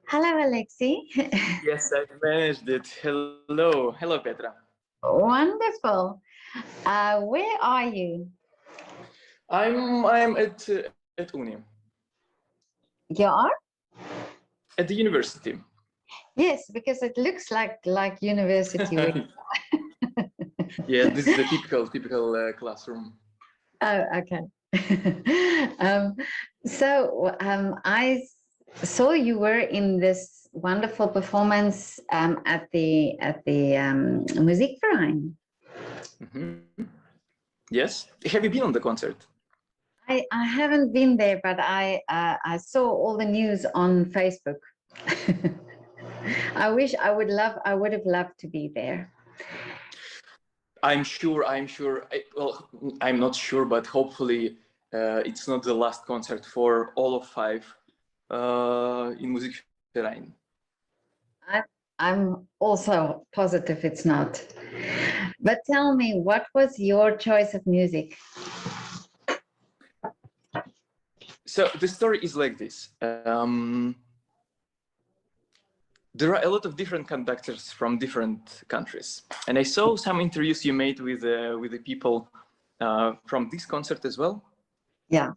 Hello, Alexey. Yes, I managed it. Hello, hello, Petra. Wonderful. Where are you? I'm at Uni, You are? at the university. Yes, because it looks like university. Yeah, this is a typical classroom. Oh, okay. I saw you were in this wonderful performance at the Musikverein. Mhm. Yes, have you been on the concert? I haven't been there, but I saw all the news on Facebook. I would have loved to be there. I'm sure. Well, I'm not sure, but hopefully it's not the last concert for all of five in Musikverein. I'm also positive it's not. But tell me, what was your choice of music? So the story is like this. There are a lot of different conductors from different countries, and I saw some interviews you made with the people from this concert as well. Yeah.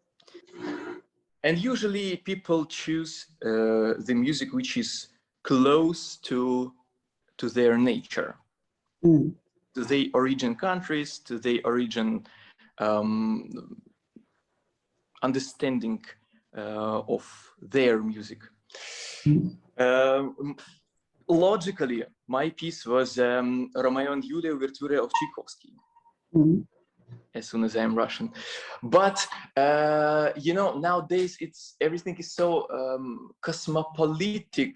And usually people choose the music which is close to their nature, to their origin countries, to their origin understanding of their music. Logically, my piece was Romeo and Julia Ouverture of Tchaikovsky, as soon as I'm Russian. But, nowadays everything is so cosmopolitic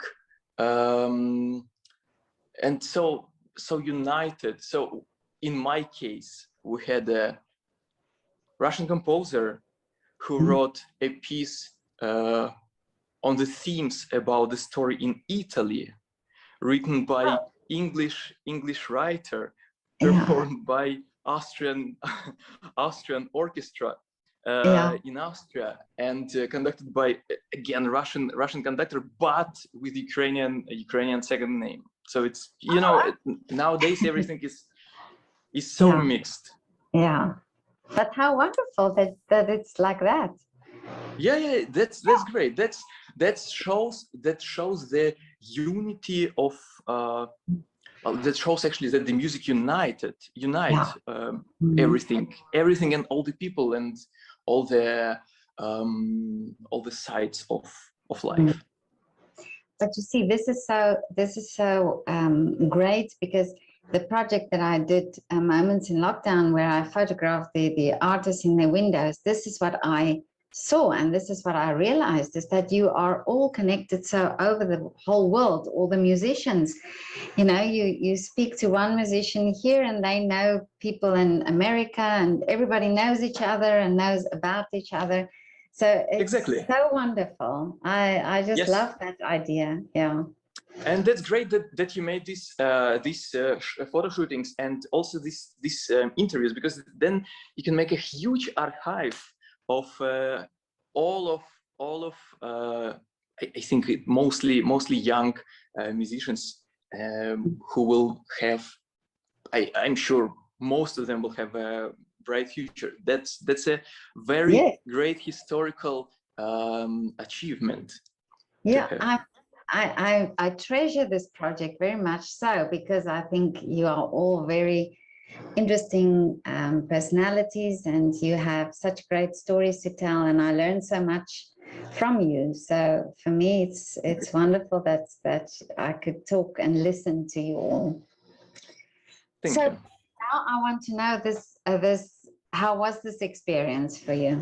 and so united. So in my case, we had a Russian composer who wrote a piece on the themes about the story in Italy, written by English writer, performed by Austrian orchestra in Austria, and conducted by again Russian conductor, but with Ukrainian second name. So it's nowadays everything is so mixed. Yeah, but how wonderful that it's like that. Yeah, that's great. That shows the unity of that shows actually that the music unites everything and all the people and all the sides of life. But you see, this is so great, because the project that I did, Moments in Lockdown, where I photographed the artists in their windows, this is what I saw, and this is what I realized, is that you are all connected so over the whole world, all the musicians. You speak to one musician here and they know people in America, and everybody knows each other and knows about each other. So it's so wonderful. I just love that idea. Yeah. And that's great that you made these photo shootings and also these interviews, because then you can make a huge archive of all of I think mostly young musicians who will have, I'm sure most of them will have a bright future. That's a very great historical achievement. Yeah, I treasure this project very much so, because I think you are all very interesting personalities, and you have such great stories to tell, and I learned so much from you. So for me, it's wonderful that I could talk and listen to you all. Thank you. Now I want to know this. How was this experience for you?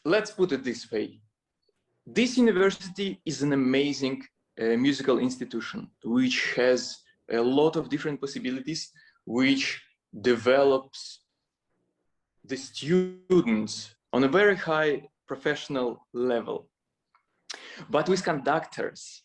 Let's put it this way. This university is an amazing musical institution, which has a lot of different possibilities, which develops the students on a very high professional level. But with conductors,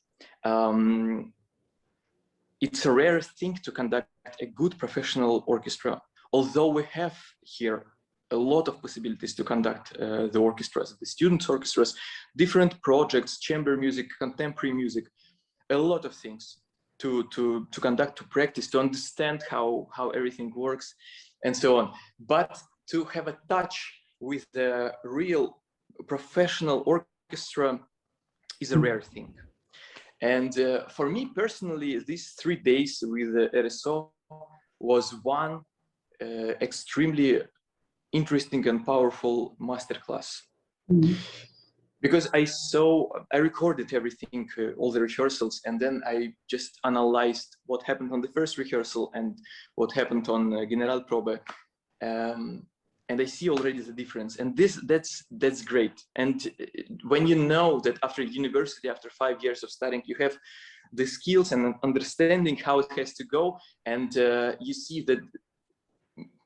it's a rare thing to conduct a good professional orchestra. Although we have here a lot of possibilities to conduct the orchestras, the students' orchestras, different projects, chamber music, contemporary music, a lot of things to conduct, to practice, to understand how everything works, and so on. But to have a touch with the real professional orchestra is a rare thing. And for me personally, these 3 days with RSO was one extremely interesting and powerful masterclass. Because I recorded everything, all the rehearsals, and then I just analyzed what happened on the first rehearsal and what happened on Generalprobe. And I see already the difference, and that's great. And when you know that after university, after 5 years of studying, you have the skills and understanding how it has to go, and you see that,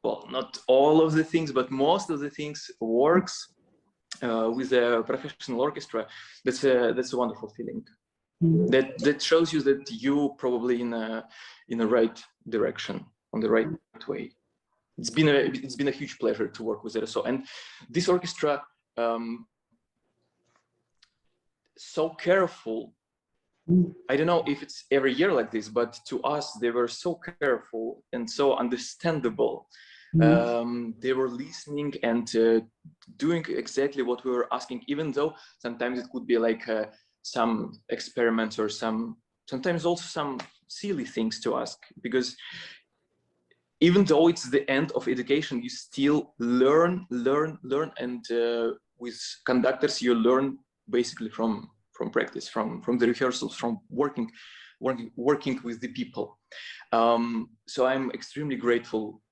well, not all of the things, but most of the things works with a professional orchestra. That's a wonderful feeling. That shows you that you probably in a right direction, on the right way. It's been a huge pleasure to work with RSO, and this orchestra, so careful. I don't know if it's every year like this, but to us they were so careful and so understandable. They were listening and doing exactly what we were asking, even though sometimes it could be like some experiments or sometimes also some silly things to ask, because even though it's the end of education, you still learn, and with conductors you learn basically from practice, from the rehearsals, from working with the people. So I'm extremely grateful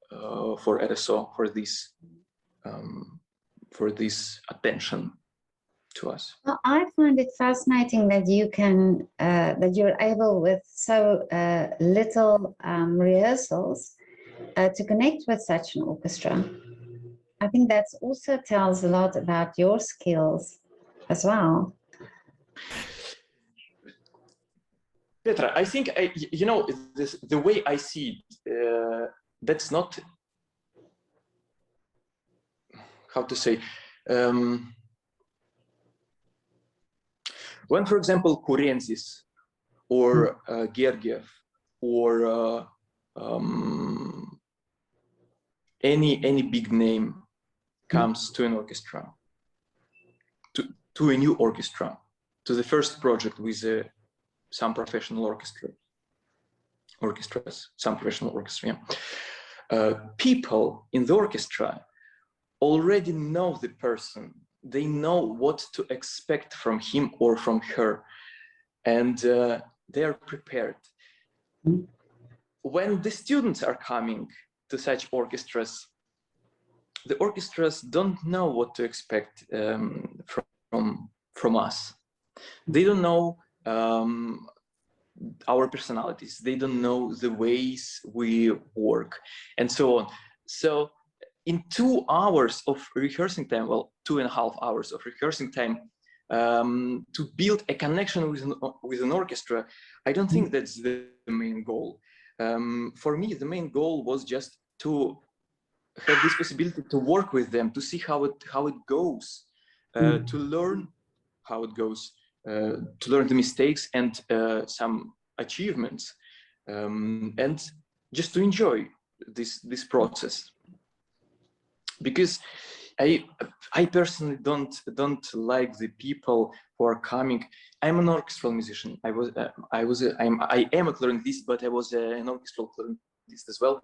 for RSO for this attention to us. Well, I find it fascinating that you can that you're able with so little rehearsals to connect with such an orchestra. I think that also tells a lot about your skills as well. Petra, I think the way I see it, that's not, how to say, when, for example, Kurenzis or Gergiev or any big name comes to an orchestra, to a new orchestra, to the first project with some professional orchestras, some professional orchestra. People in the orchestra already know the person. They know what to expect from him or from her, and they are prepared. When the students are coming to such orchestras, the orchestras don't know what to expect from us. They don't know our personalities. They don't know the ways we work, and so on. So in 2 hours of rehearsing time, well, 2.5 hours of rehearsing time, to build a connection with an orchestra, I don't think that's the main goal. For me, the main goal was just to have this possibility to work with them, to see how it goes, to learn how it goes, to learn the mistakes and some achievements, and just to enjoy this process. Because I personally don't like the people who are coming. I'm an orchestral musician. I am a clarinetist, but I was an orchestral clarinetist as well.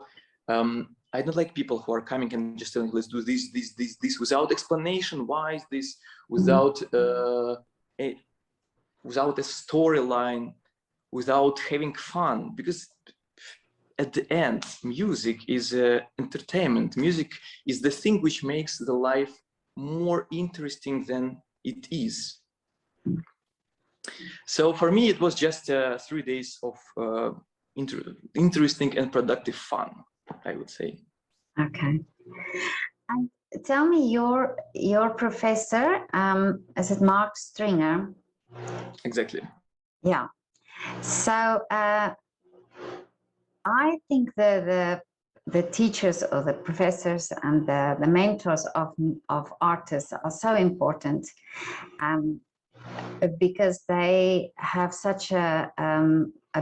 I don't like people who are coming and just telling, let's do this without explanation. Why is this? Without a storyline, without having fun. Because at the end, music is entertainment. Music is the thing which makes the life more interesting than it is. So for me, it was just 3 days of interesting and productive fun, I would say. Okay. And tell me, your professor, is it Mark Stringer? Exactly. Yeah. So I think the the teachers or the professors and the mentors of artists are so important, because they have such a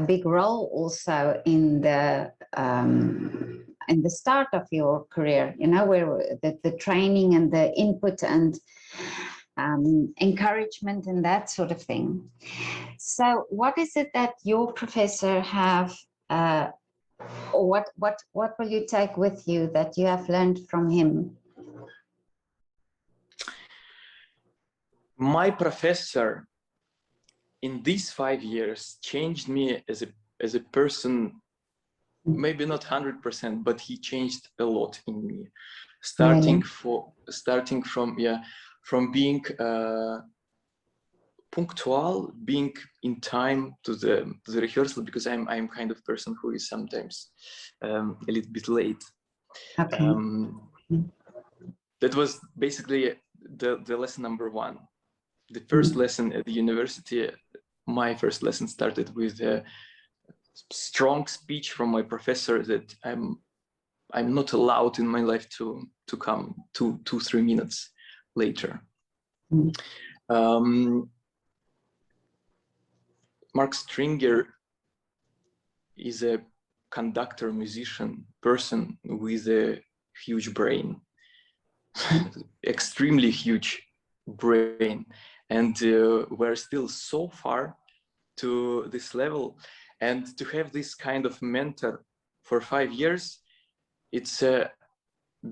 big role also in the start of your career, you know, where the training and the input and encouragement and that sort of thing. So what is it that your professor have, or what will you take with you that you have learned from him? My professor in these 5 years changed me as a person, maybe not 100%, but he changed a lot in me. Starting from being punctual, being in time to the rehearsal, because I'm kind of person who is sometimes a little bit late. Okay. That was basically the lesson number one. The first lesson at the university, my first lesson started with a strong speech from my professor that I'm not allowed in my life to come 2-3 minutes later. Mark Stringer is a conductor, musician, person with a huge brain, extremely huge brain. And we're still so far to this level. And to have this kind of mentor for 5 years, it's a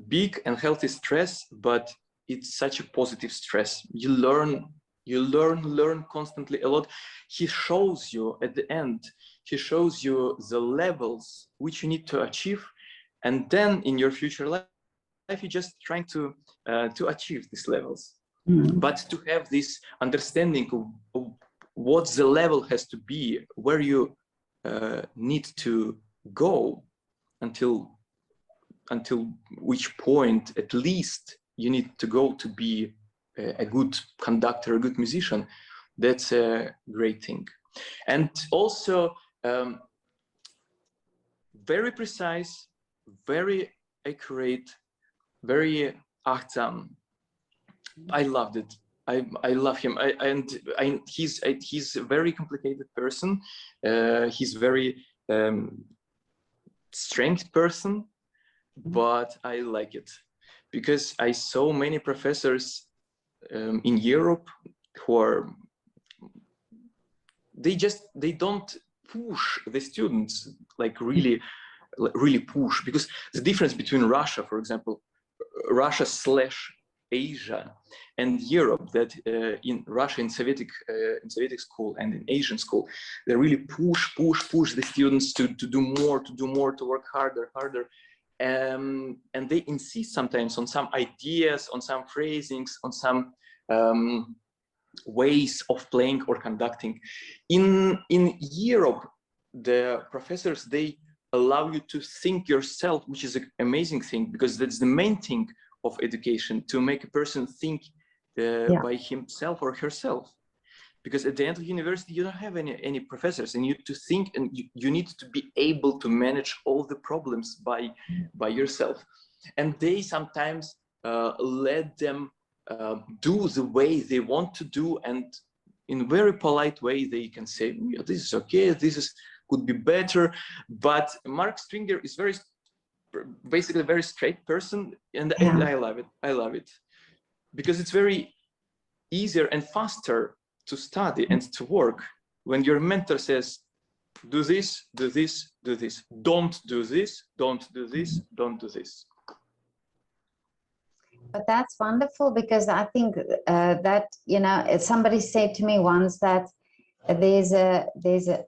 big and healthy stress, but it's such a positive stress. You learn constantly a lot. He shows you at the end, he shows you the levels which you need to achieve. And then in your future life, you're just trying to achieve these levels. But to have this understanding of what the level has to be, where you need to go until which point at least you need to go to be a good conductor, a good musician, that's a great thing. And also very precise, very accurate, very achtsam. I loved it. I love him. He's a very complicated person. He's very strength person, but I like it because I saw many professors in Europe who are, they don't push the students like really push, because the difference between Russia, for example, Russia/Asia and Europe, that in Russia, in Soviet school and in Asian school, they really push the students to do more, to work harder. And they insist sometimes on some ideas, on some phrasings, on some ways of playing or conducting. In Europe, the professors, they allow you to think yourself, which is an amazing thing, because that's the main thing of education, to make a person think by himself or herself. Because at the end of university, you don't have any professors, and you need to think, and you need to be able to manage all the problems by yourself. And they sometimes let them do the way they want to do, and in a very polite way, they can say, yeah, this is okay, could be better. But Mark Stringer is basically a very straight person, and I love it because it's very easier and faster to study and to work when your mentor says, do this, do this, do this, don't do this, don't do this, don't do this. But that's wonderful, because I think that, you know, somebody said to me once that there's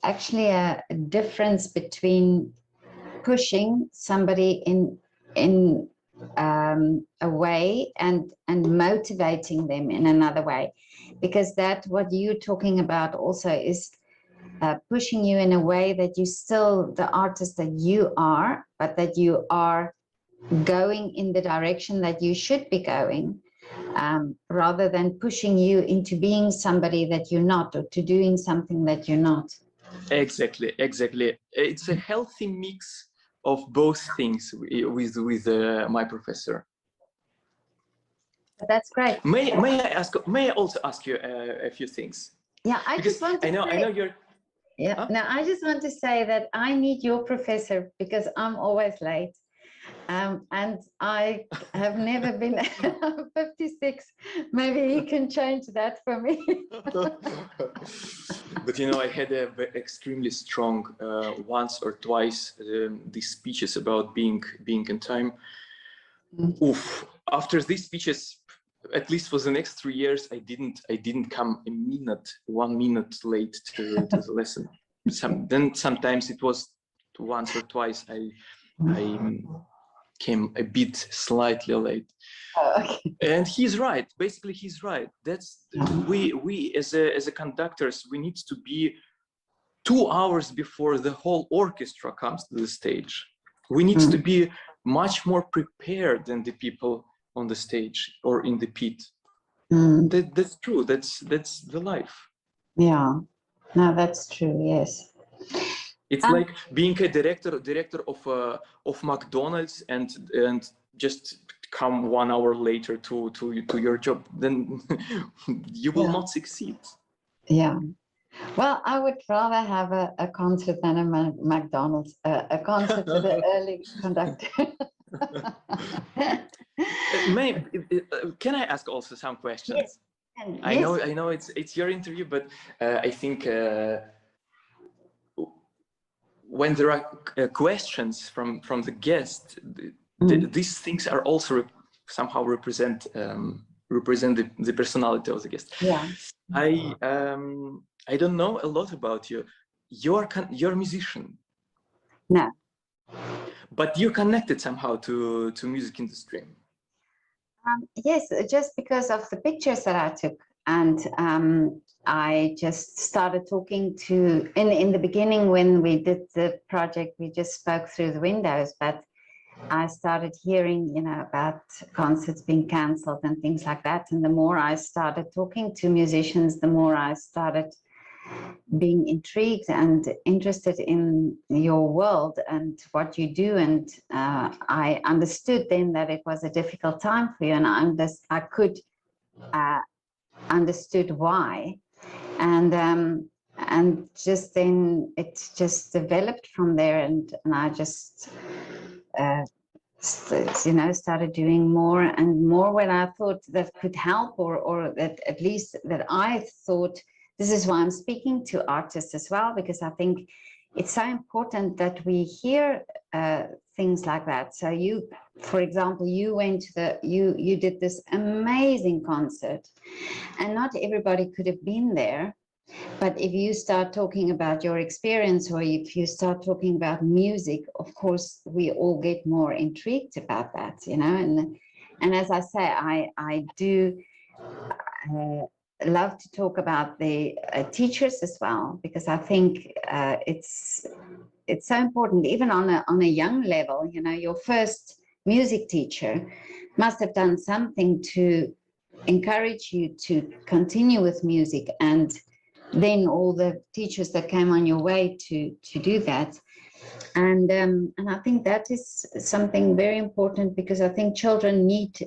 actually a difference between pushing somebody in a way and motivating them in another way, because that what you're talking about also is pushing you in a way that you still the artist that you are, but that you are going in the direction that you should be going, rather than pushing you into being somebody that you're not, or to doing something that you're not. Exactly. It's a healthy mix of both things with my professor. That's great. May I also ask you a few things? Yeah, I Because just want to I know you're. Yeah, Huh? now I just want to say that I need your professor because I'm always late. And I have never been 56. Maybe he can change that for me. But you know, I had a extremely strong once or twice these speeches about being in time. Oof. After these speeches, at least for the next 3 years, I didn't come 1 minute late to the lesson. Then sometimes it was once or twice I came a bit slightly late. Okay. And he's right. Basically, he's right. That's we as a conductors, we need to be 2 hours before the whole orchestra comes to the stage. We need to be much more prepared than the people on the stage or in the pit. That's true. That's the life. Yeah, no, that's true. Yes. It's like being a director of McDonald's and just come 1 hour later to your job. Then you will not succeed. Yeah. Well, I would rather have a concert than a McDonald's, a concert with an early conductor. Can I ask also some questions? Yes. I know it's your interview, but I think when there are questions from the guest, these things are also somehow represent the personality of the guest. Yeah. I don't know a lot about you. You're a musician. No. But you're connected somehow to music industry. Yes, just because of the pictures that I took, and I just started talking to in the beginning when we did the project. We just spoke through the windows, but I started hearing, about concerts being cancelled and things like that. And the more I started talking to musicians, the more I started being intrigued and interested in your world and what you do. And I understood then that it was a difficult time for you, and I could understood why. And just then it just developed from there, and I just started doing more and more when I thought that could help, or that at least that I thought. This is why I'm speaking to artists as well, because I think it's so important that we hear things like that. So you, for example, you went to you did this amazing concert, and not everybody could have been there. But if you start talking about your experience, or if you start talking about music, of course, we all get more intrigued about that, And as I say, I do love to talk about the teachers as well, because I think it's so important, even on a young level. Your first music teacher must have done something to encourage you to continue with music, and then all the teachers that came on your way to do that. And I think that is something very important, because I think children need,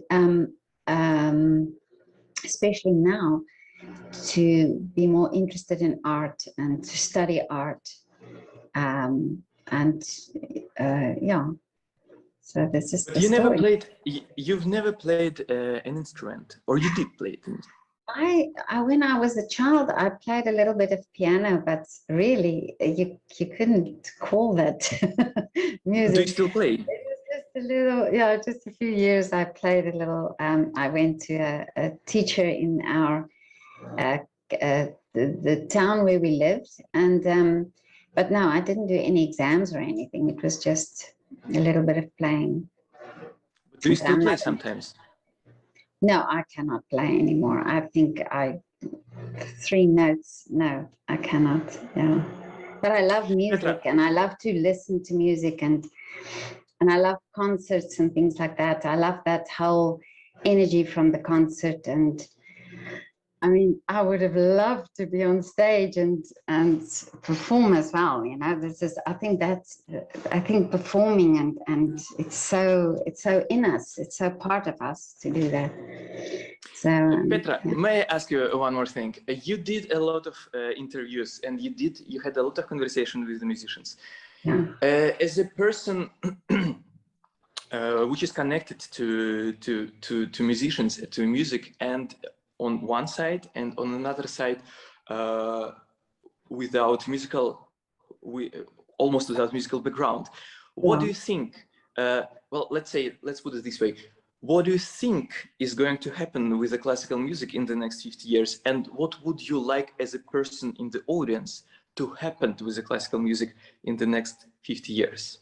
especially now, to be more interested in art and to study art. So this is the story. You've never played an instrument, or you did play it? When I was a child, I played a little bit of piano, but really, you couldn't call that music. Do you still play? It was just a little, just a few years. I played a little. I went to a teacher in our the town where we lived, and but no, I didn't do any exams or anything. It was just a little bit of playing. Do you still play sometimes? No, I cannot play anymore. I think 3 notes. No, I cannot. Yeah, but I love music, and I love to listen to music, and I love concerts and things like that. I love that whole energy from the concert, and I mean, I would have loved to be on stage and perform as well. You know, this is, I think performing and it's so in us. It's so part of us to do that. So Petra, yeah. may I ask you one more thing? You did a lot of interviews, and you had a lot of conversation with the musicians. Yeah. As a person which is connected to musicians, to music, and on one side, and on another side, almost without musical background. What do you think? Well, let's put it this way. What do you think is going to happen with the classical music in the next 50 years? And what would you like as a person in the audience to happen with the classical music in the next 50 years?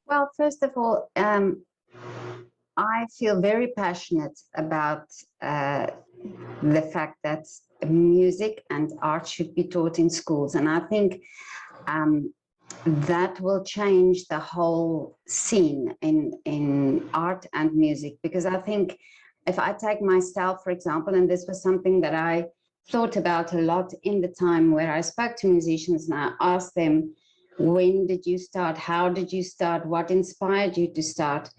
Well, first of all, I feel very passionate about the fact that music and art should be taught in schools. And I think that will change the whole scene in art and music. Because I think if I take myself, for example, and this was something that I thought about a lot in the time where I spoke to musicians and I asked them, when did you start? How did you start? What inspired you to start?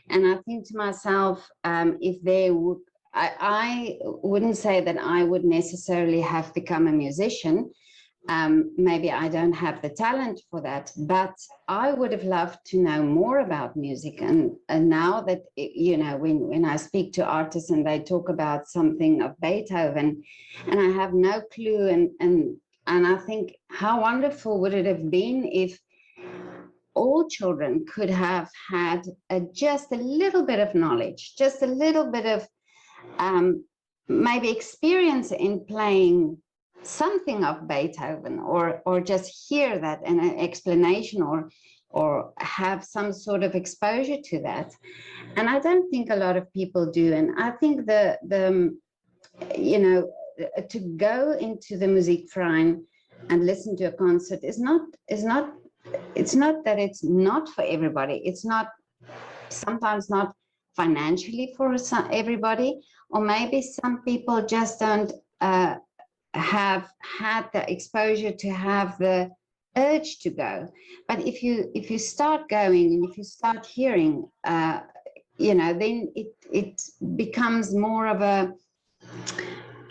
And I think to myself, if they would, I wouldn't say that I would necessarily have become a musician. Maybe I don't have the talent for that, but I would have loved to know more about music. And now that, you know, when I speak to artists and they talk about something of Beethoven, and I have no clue, and I think how wonderful would it have been if all children could have had just a little bit of knowledge, just a little bit of maybe experience in playing something of Beethoven, or just hear that in an explanation, or have some sort of exposure to that. And I don't think a lot of people do. And I think the you know, to go into the Musikverein and listen to a concert is not that it's not for everybody. It's not, sometimes not financially for everybody, or maybe some people just don't have had the exposure to have the urge to go. But if you start going and if you start hearing, you know, then it becomes more of a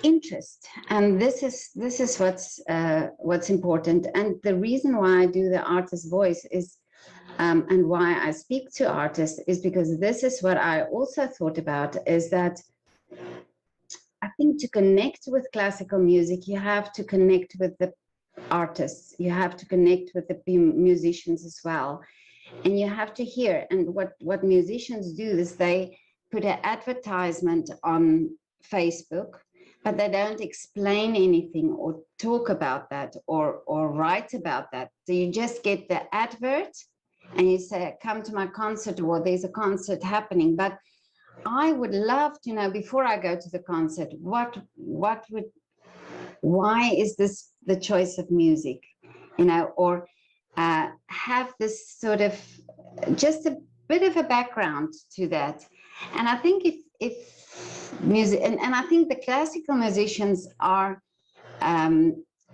interest, and this is what's important. And the reason why I do the artist voice is and why I speak to artists is because this is what I also thought about, is that I think to connect with classical music, you have to connect with the artists, you have to connect with the musicians as well, and you have to hear. And what musicians do is they put an advertisement on Facebook, but they don't explain anything or talk about that or write about that. So you just get the advert and you say, come to my concert, or there's a concert happening. But I would love to know, before I go to the concert, why is this the choice of music, you know, or have this sort of just a bit of a background to that. And I think if music, and I think the classical musicians are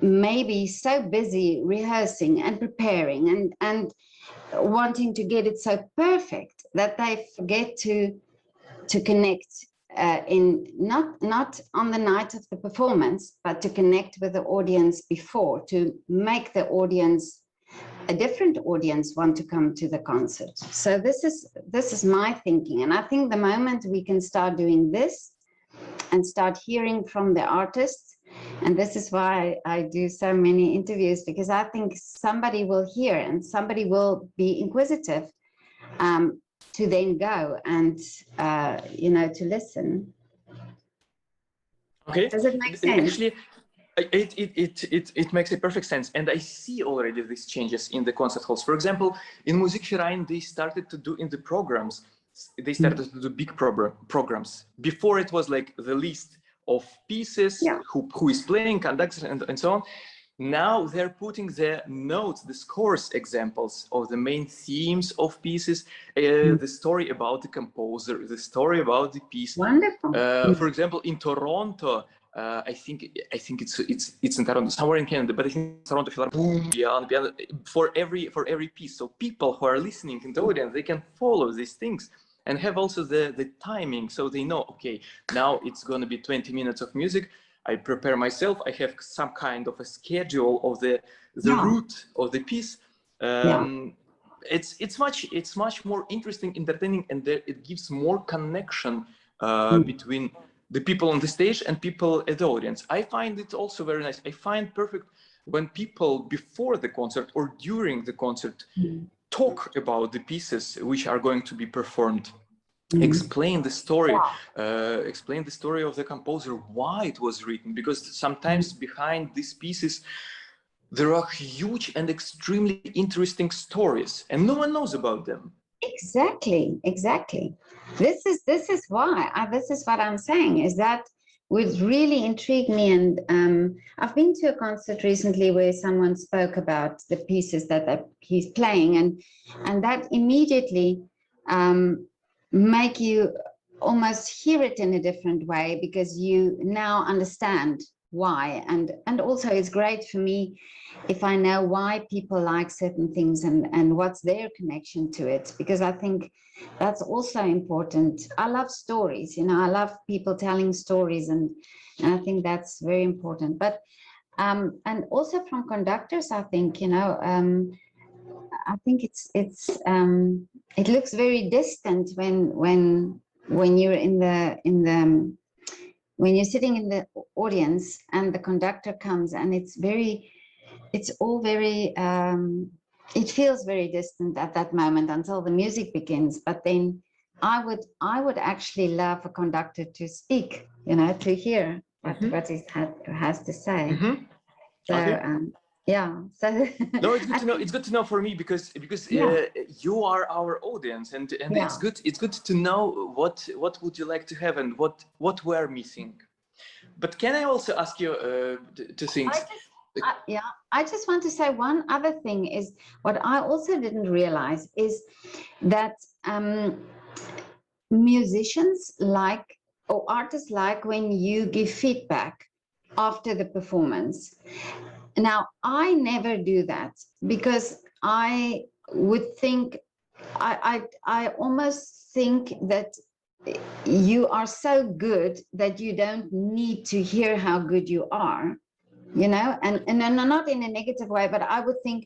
maybe so busy rehearsing and preparing and wanting to get it so perfect that they forget to connect in not on the night of the performance, but to connect with the audience before, to make the audience, a different audience, want to come to the concert. So this is my thinking, and I think the moment we can start doing this and start hearing from the artists, and this is why I do so many interviews, because I think somebody will hear and somebody will be inquisitive to then go and you know, to listen. Okay. Does it make sense? Actually, it makes a perfect sense, and I see already these changes in the concert halls. For example, in Musikverein, they started to do in the programs. They started to do big programs. Before it was like the list of pieces, yeah, who is playing, conductors, and so on. Now they're putting the notes, the scores examples of the main themes of pieces, the story about the composer, the story about the piece. Wonderful. For example, in Toronto, I think it's in Toronto, somewhere in Canada, but I think Toronto Philharmonic on piano for every piece. So people who are listening in the audience, they can follow these things and have also the timing, so they know, okay, now it's going to be 20 minutes of music. I prepare myself. I have some kind of a schedule of the route of the piece. It's much more interesting, entertaining, and it gives more connection between the people on the stage and people at the audience. I find it also very nice. I find perfect when people before the concert or during the concert talk about the pieces which are going to be performed. Explain the story, explain the story of the composer, why it was written, because sometimes behind these pieces there are huge and extremely interesting stories, and no one knows about them. Exactly. This is why this is what I'm saying, is that would really intrigue me. And I've been to a concert recently where someone spoke about the pieces that he's playing, and that immediately make you almost hear it in a different way, because you now understand why. And also it's great for me if I know why people like certain things and what's their connection to it, because I think that's also important. I love stories, I love people telling stories, and I think that's very important. But and also from conductors, I think, I think it looks very distant when you're when you're sitting in the audience and the conductor comes, and it's all very it feels very distant at that moment until the music begins. But then I would actually love a conductor to speak, to hear what he has to say. So so no, it's good to know. It's good to know for me because you are our audience, and it's good to know what would you like to have and what we're missing. But can I also ask you two things? I just want to say one other thing is what I also didn't realize is that musicians like, or artists like, when you give feedback after the performance. Now, I never do that because I would think, I almost think that you are so good that you don't need to hear how good you are, and not in a negative way, but I would think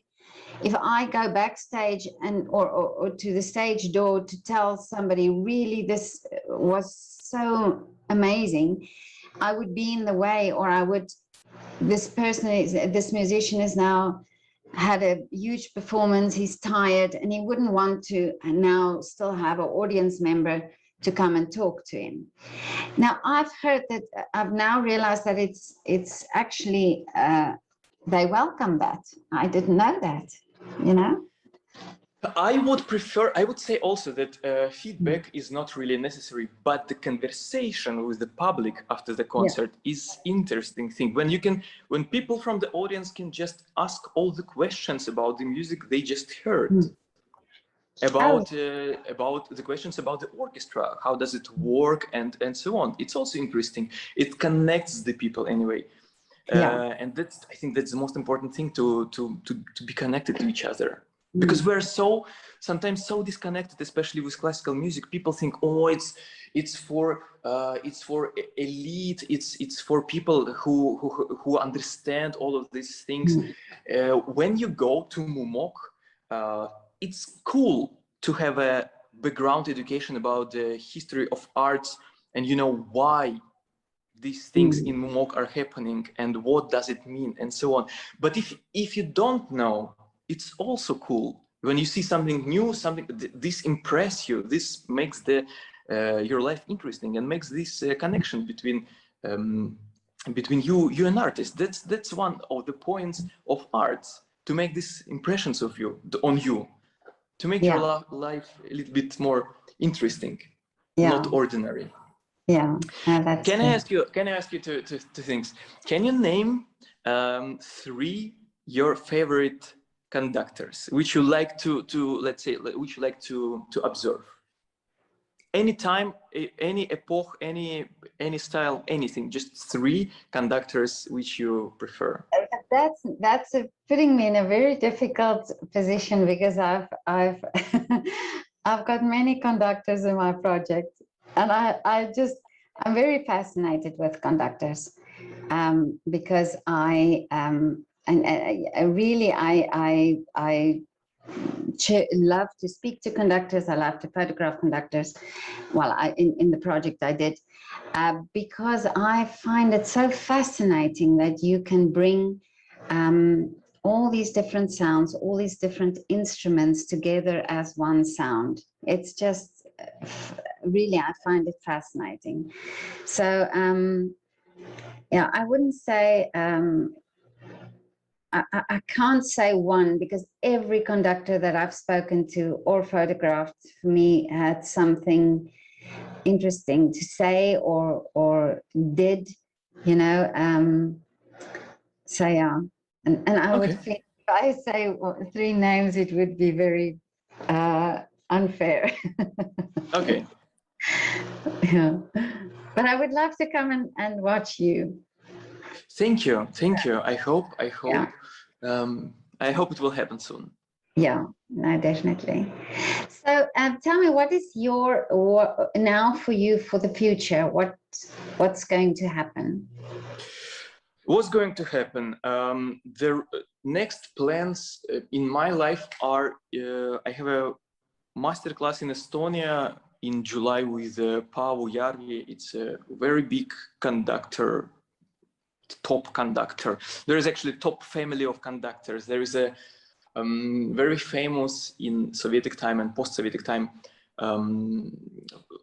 if I go backstage or to the stage door to tell somebody really this was so amazing, I would be in the way, or this musician is now had a huge performance, he's tired, and he wouldn't want to now still have an audience member to come and talk to him. Now, I've now realized that it's actually, they welcome that. I didn't know that, I would say also that feedback is not really necessary, but the conversation with the public after the concert is interesting thing. When people from the audience can just ask all the questions about the music they just heard. About the questions about the orchestra, how does it work, and so on. It's also interesting. It connects the people anyway, and I think that's the most important thing, to be connected to each other, because we're sometimes so disconnected, especially with classical music. People think, oh, it's for elite, it's for people who understand all of these things. When you go to Mumok, it's cool to have a background education about the history of arts, and why these things in Mumok are happening and what does it mean and so on. But if you don't know, it's also cool when you see something new, this impress you, this makes your life interesting and makes this connection between you and artists. That's one of the points of arts, to make these impressions of you on you, to make your life a little bit more interesting, not ordinary. Can I ask you two things? Can you name 3 your favorite conductors which you like to observe? any time, any epoch, any style, anything. Just 3 conductors which you prefer. That's putting me in a very difficult position, because I've I've got many conductors in my project, and I'm very fascinated with conductors, because I really love to speak to conductors. I love to photograph conductors. Well, in the project I did, because I find it so fascinating that you can bring all these different sounds, all these different instruments together as one sound. It's just really, I find it fascinating. So yeah, I wouldn't say I can't say one, because every conductor that I've spoken to or photographed for me had something interesting to say or did, you know. So yeah, and I would feel, if I say 3 names, it would be very unfair. Okay. Yeah, but I would love to come and watch you. Thank you. I hope Yeah. I hope it will happen soon. Yeah, no, definitely. So tell me, what is your now for you for the future? What's going to happen? What's going to happen? The next plans in my life are I have a masterclass in Estonia in July with Paavo Järvi. It's a very big conductor, top conductor. There is actually top family of conductors. There is a very famous in Soviet time and post-Soviet time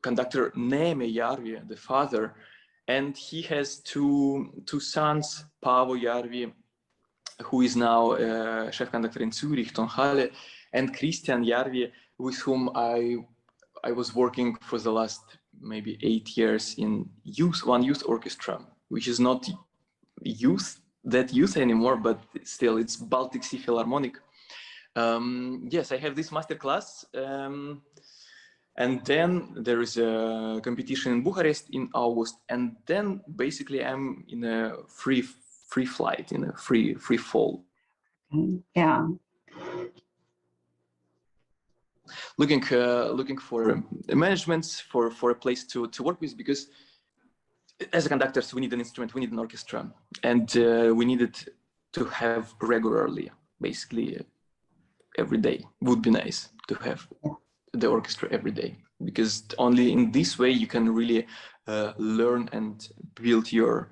conductor Neeme Järvi, the father, and he has two sons, Paavo Järvi, who is now chef conductor in Zurich, Tonhalle, and Christian Järvi, with whom I was working for the last maybe 8 years in one youth orchestra, which is not youth anymore, but still it's Baltic Sea Philharmonic. Yes, I have this masterclass, and then there is a competition in Bucharest in August, and then basically I'm in a free flight, in a free fall. Yeah. Looking for managements, for a place to work with, because as a conductors we need an instrument, we need an orchestra, and we need it to have regularly, basically every day. Would be nice to have the orchestra every day, because only in this way you can really learn and build your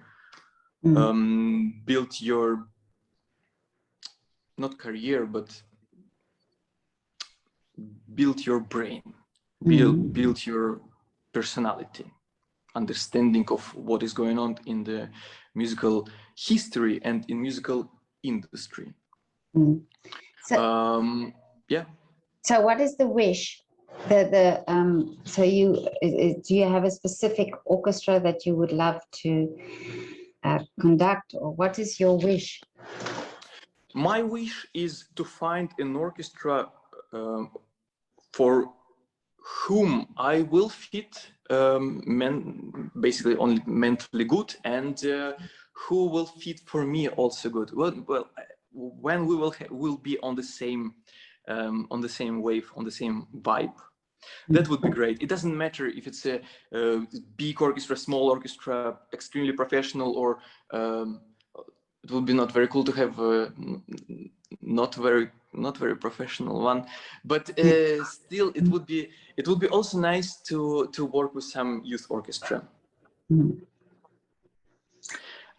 not career, but build your brain, build your personality, understanding of what is going on in the musical history and in musical industry. So, yeah. So what is the wish? So do you have a specific orchestra that you would love to conduct, or what is your wish? My wish is to find an orchestra for whom I will fit, basically only mentally good, and who will fit for me also good. Well, when we will be on the same wave, on the same vibe. That would be great. It doesn't matter if it's a big orchestra, small orchestra, extremely professional, or it would be not very cool to have a not very professional one. But still, it would be also nice to work with some youth orchestra.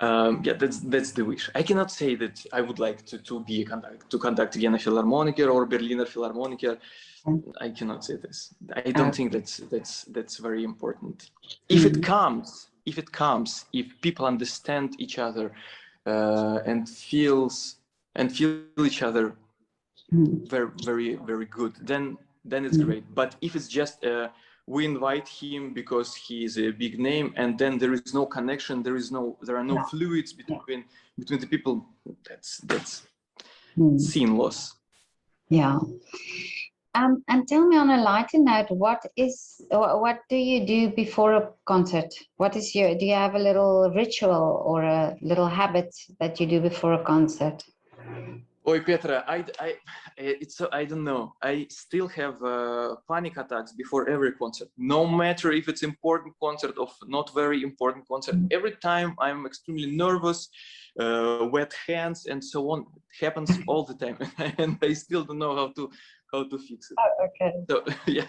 Yeah, that's the wish. I cannot say that I would like to conduct Vienna Philharmoniker or Berliner Philharmoniker. I cannot say this. I don't think that's very important. If it comes, if people understand each other and feel each other very, very, very good, then it's great. But if it's just we invite him because he is a big name, and then there is no connection, there are no fluids between the people, that's scene loss. Yeah. And tell me on a lighter note, what do you do before a concert? Do you have a little ritual or a little habit that you do before a concert? Oi, Petra, I don't know. I still have panic attacks before every concert, no matter if it's important concert or not very important concert. Every time I'm extremely nervous, wet hands and so on. It happens all the time, and I still don't know how to fix it. Oh, okay. So yeah,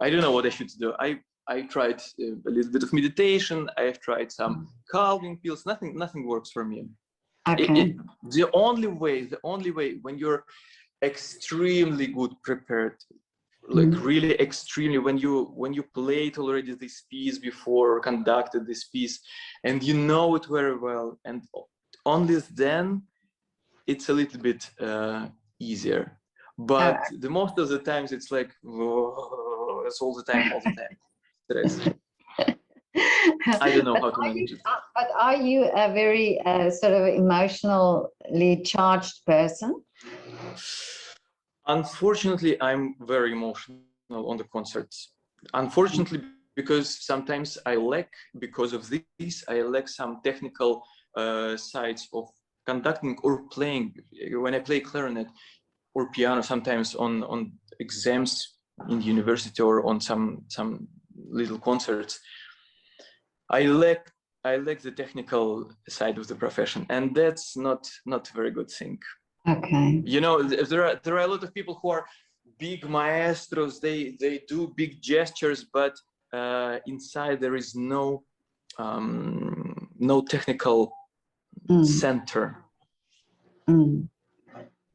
I don't know what I should do. I tried a little bit of meditation. I've tried some calming pills. Nothing works for me. Okay. The only way when you're extremely good prepared, like really extremely, when you played already this piece before, conducted this piece, and you know it very well, and only then it's a little bit easier. But the most of the times it's like, oh, it's all the time. Stress. I don't know how to manage it. But are you a very sort of emotionally charged person? Unfortunately, I'm very emotional on the concerts. Unfortunately, because sometimes I lack, because of this, I lack some technical sides of conducting or playing. When I play clarinet or piano, sometimes on exams in the university or on some little concerts, I lack the technical side of the profession, and that's not a very good thing. Okay. You know, there are a lot of people who are big maestros. They do big gestures, but inside there is no technical center, and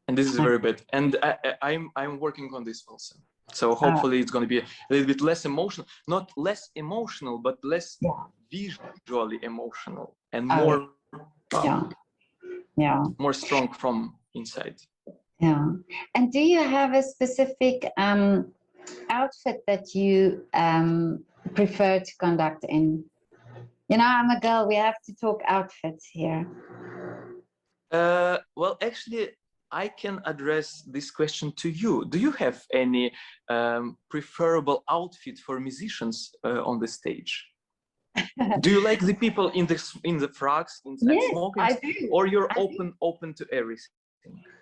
this is very bad. And I'm working on this also. So hopefully it's going to be a little bit less emotional, not less emotional, but less visually emotional and more more strong from inside. Yeah. And do you have a specific outfit that you prefer to conduct in? You know, I'm a girl, we have to talk outfits here. Well, actually, I can address this question to you. Do you have any preferable outfit for musicians on the stage? Do you like the people in the frocks, inside smoking, or you're open to everything?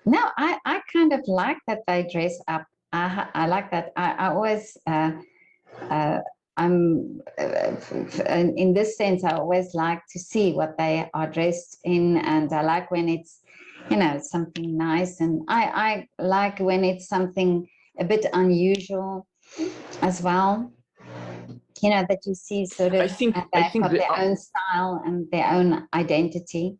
No, I kind of like that they dress up. I like that. I always I'm in this sense. I always like to see what they are dressed in, and I like when it's, you know, something nice, and I like when it's something a bit unusual as well. You know, that you see sort of they've got their own style and their own identity.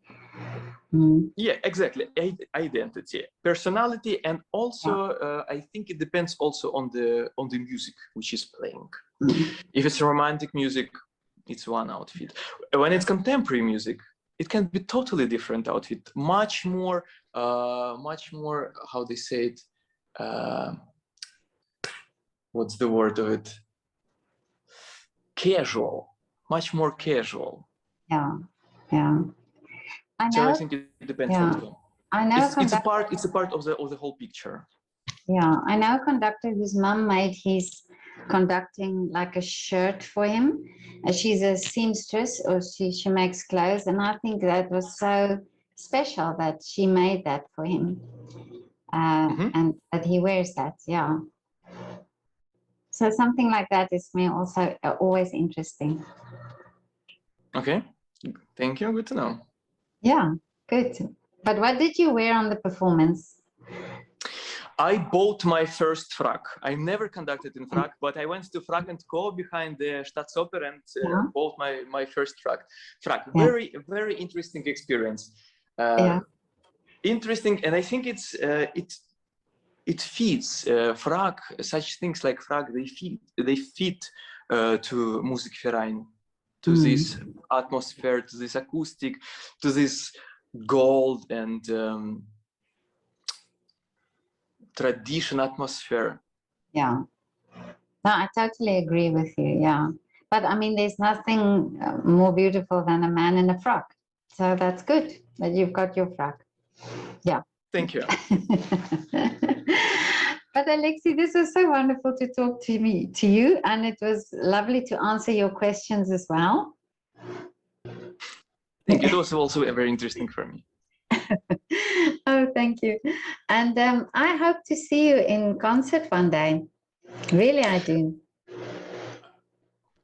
Yeah, exactly. Identity, personality, and also I think it depends also on the music which is playing. If it's romantic music, it's one outfit. When it's contemporary music, it can be totally different outfit. Much more. How they say it? What's the word of it? Casual. Much more casual. Yeah. So I think it depends also. I know it's a part of the whole picture. Yeah, I know a conductor whose mom made his conducting like a shirt for him. She's a seamstress, or she makes clothes, and I think that was so special that she made that for him, and that he wears that. Yeah. So something like that is me also always interesting. Okay, thank you. Good to know. Yeah, good. But what did you wear on the performance? I bought my first frock. I never conducted in frock, but I went to Frock & Co. behind the Staatsoper and bought my first frock. Very, very interesting experience. Interesting, and I think it fits frock. Such things like frock, they fit to Musikverein, to this atmosphere, to this acoustic, to this gold and tradition atmosphere. Yeah, no, I totally agree with you. Yeah, but I mean, there's nothing more beautiful than a man in a frock. So that's good that you've got your frock. Yeah. Thank you. But Alexey, this was so wonderful to talk to you, and it was lovely to answer your questions as well. I think it was also very interesting for me. Oh, thank you. And I hope to see you in concert one day. Really, I do.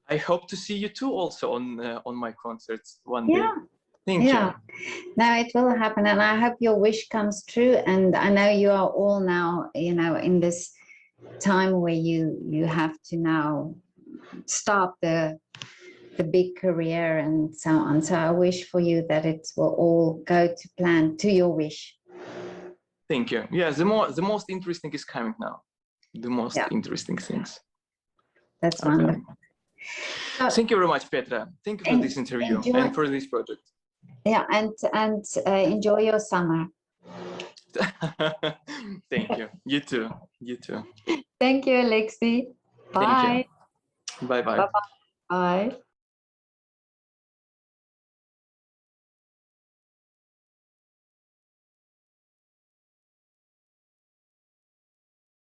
I hope to see you too also on my concerts one day. Thank you. No, it will happen, and I hope your wish comes true. And I know you are all now, you know, in this time where you have to now start the big career and so on. So I wish for you that it will all go to plan, to your wish. Thank you. Yeah, the most interesting is coming now. The most interesting things. That's wonderful. So, thank you very much, Petra. Thank you for this interview and for this project. Yeah, and enjoy your summer. Thank you. You too. You too. Thank you, Alexey. Bye. Thank you. Bye-bye. Bye-bye. Bye.